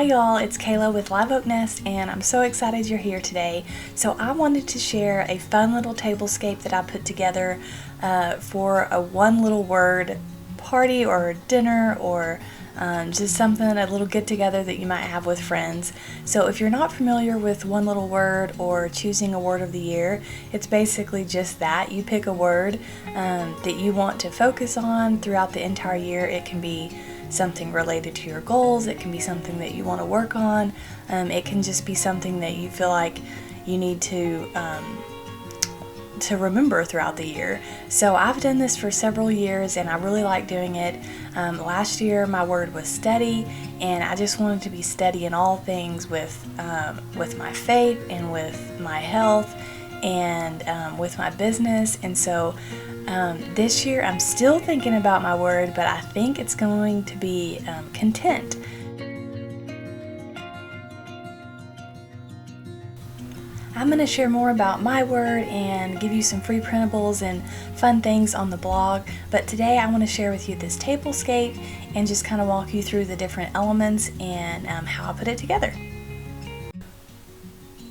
Hi y'all, it's Kayla with Live Oak Nest, and I'm so excited you're here today. So I wanted to share a fun little tablescape that I put together for a one little word party or dinner, or just something, a little get together that you might have with friends. So if you're not familiar with one little word or choosing a word of the year, it's basically just that. You pick a word that you want to focus on throughout the entire year. It can be something related to your goals, it can be something that you want to work on, it can just be something that you feel like you need to remember throughout the year. So I've done this for several years and I really like doing it. Last year my word was steady, and I just wanted to be steady in all things with my faith and with my health and with my business. And so this year I'm still thinking about my word, but I think it's going to be content. I'm going to share more about my word and give you some free printables and fun things on the blog, but today I want to share with you this tablescape and just kind of walk you through the different elements and how I put it together.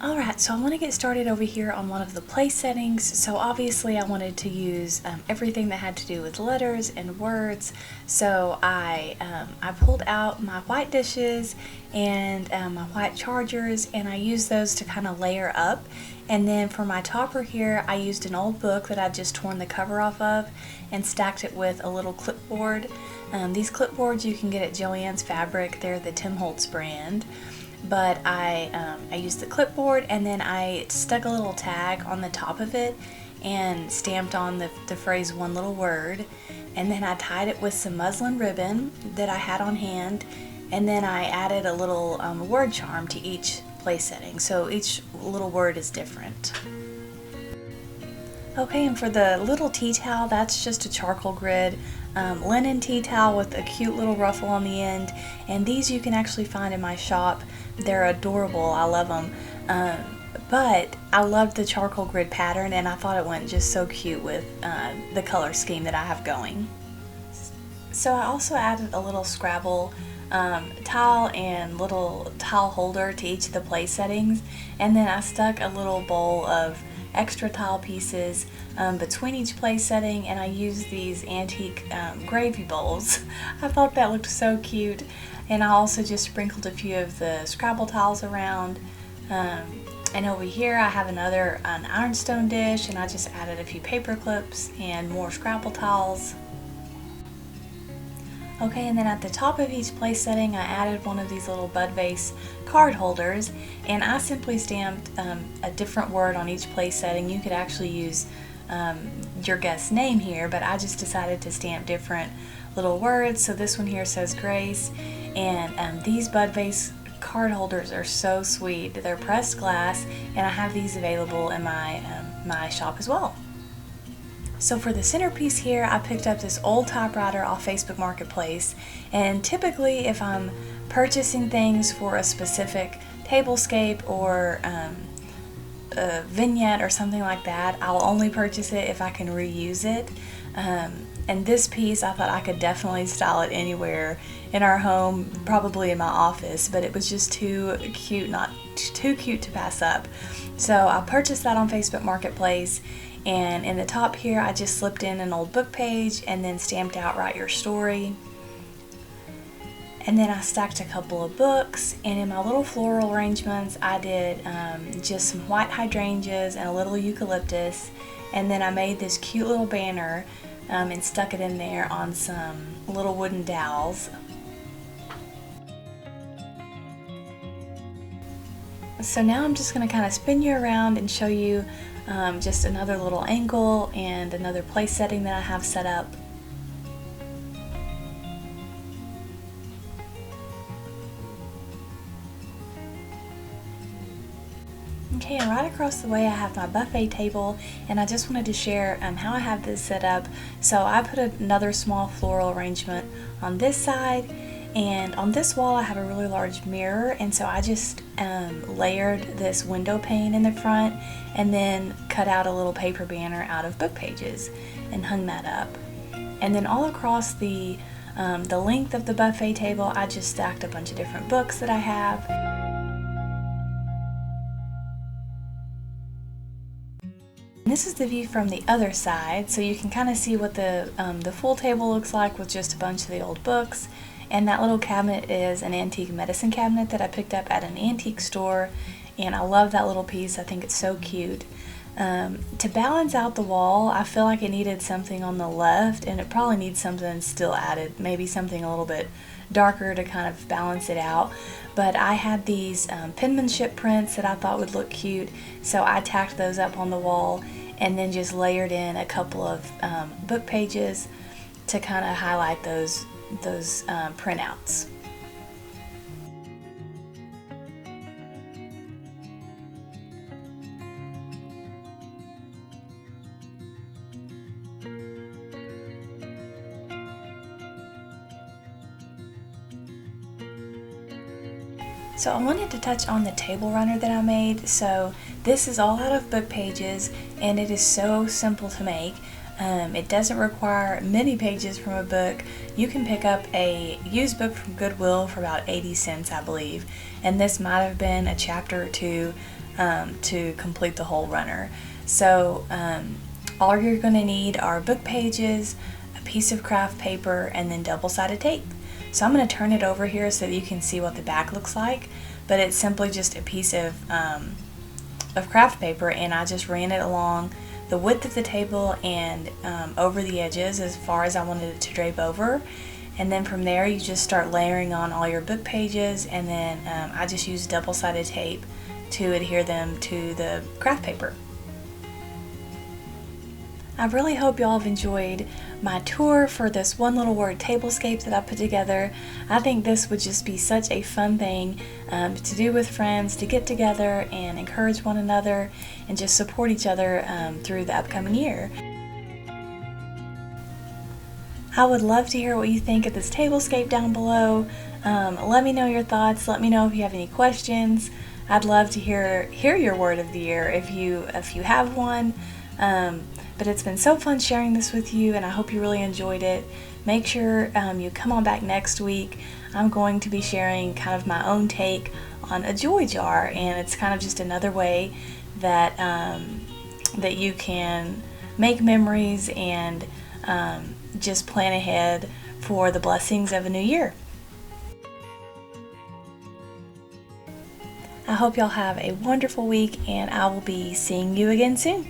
Alright, so I want to get started over here on one of the place settings. So obviously I wanted to use everything that had to do with letters and words. So I pulled out my white dishes and my white chargers, and I used those to kind of layer up. And then for my topper here, I used an old book that I just torn the cover off of and stacked it with a little clipboard. These clipboards you can get at Joann's Fabric. They're the Tim Holtz brand. But I used the clipboard, and then I stuck a little tag on the top of it and stamped on the phrase one little word, and then I tied it with some muslin ribbon that I had on hand, and then I added a little word charm to each place setting, so each little word is different. Okay, and for the little tea towel, that's just a charcoal grid linen tea towel with a cute little ruffle on the end, and these you can actually find in my shop. They're adorable, I love them, but I loved the charcoal grid pattern and I thought it went just so cute with the color scheme that I have going. So I also added a little Scrabble tile and little tile holder to each of the place settings, and then I stuck a little bowl of extra tile pieces between each place setting, and I used these antique gravy bowls. I thought that looked so cute, and I also just sprinkled a few of the Scrabble tiles around. And over here I have an ironstone dish, and I just added a few paper clips and more Scrabble tiles. Okay, and then at the top of each place setting I added one of these little bud vase card holders, and I simply stamped a different word on each place setting. You could actually use your guest's name here, but I just decided to stamp different little words. So this one here says Grace, and these bud vase card holders are so sweet. They're pressed glass, and I have these available in my shop as well. So for the centerpiece here, I picked up this old typewriter off Facebook Marketplace, and typically if I'm purchasing things for a specific tablescape or a vignette or something like that, I'll only purchase it if I can reuse it. And this piece, I thought I could definitely style it anywhere in our home, probably in my office, but it was just too cute, not too cute to pass up. So I purchased that on Facebook Marketplace, and in the top here I just slipped in an old book page and then stamped out Write Your Story. And then I stacked a couple of books, and in my little floral arrangements I did just some white hydrangeas and a little eucalyptus, and then I made this cute little banner and stuck it in there on some little wooden dowels. So now I'm just going to kind of spin you around and show you just another little angle and another place setting that I have set up. Okay, and right across the way I have my buffet table, and I just wanted to share how I have this set up. So I put another small floral arrangement on this side, and on this wall I have a really large mirror, and so I just layered this window pane in the front and then cut out a little paper banner out of book pages and hung that up. And then all across the the length of the buffet table, I just stacked a bunch of different books that I have. This is the view from the other side, so you can kind of see what the full table looks like with just a bunch of the old books. And that little cabinet is an antique medicine cabinet that I picked up at an antique store, and I love that little piece. I think it's so cute. To balance out the wall, I feel like it needed something on the left, and it probably needs something still added, maybe something a little bit darker to kind of balance it out. But I had these penmanship prints that I thought would look cute, so I tacked those up on the wall and then just layered in a couple of book pages to kind of highlight those printouts. So I wanted to touch on the table runner that I made. So this is all out of book pages, and it is so simple to make. It doesn't require many pages from a book. You can pick up a used book from Goodwill for about 80 cents, I believe, and this might have been a chapter or two to complete the whole runner. So all you're going to need are book pages, a piece of craft paper, and then double-sided tape. So I'm going to turn it over here so that you can see what the back looks like, but it's simply just a piece of craft paper, and I just ran it along the width of the table and over the edges as far as I wanted it to drape over. And then from there you just start layering on all your book pages, and then I just use double-sided tape to adhere them to the craft paper. I really hope y'all have enjoyed my tour for this one little word tablescape that I put together. I think this would just be such a fun thing to do with friends, to get together and encourage one another and just support each other through the upcoming year. I would love to hear what you think of this tablescape down below. Let me know your thoughts. Let me know if you have any questions. I'd love to hear your word of the year if you have one. But it's been so fun sharing this with you, and I hope you really enjoyed it. Make sure you come on back next week. I'm going to be sharing kind of my own take on a joy jar, and it's kind of just another way that that you can make memories and just plan ahead for the blessings of a new year. I hope y'all have a wonderful week, and I will be seeing you again soon.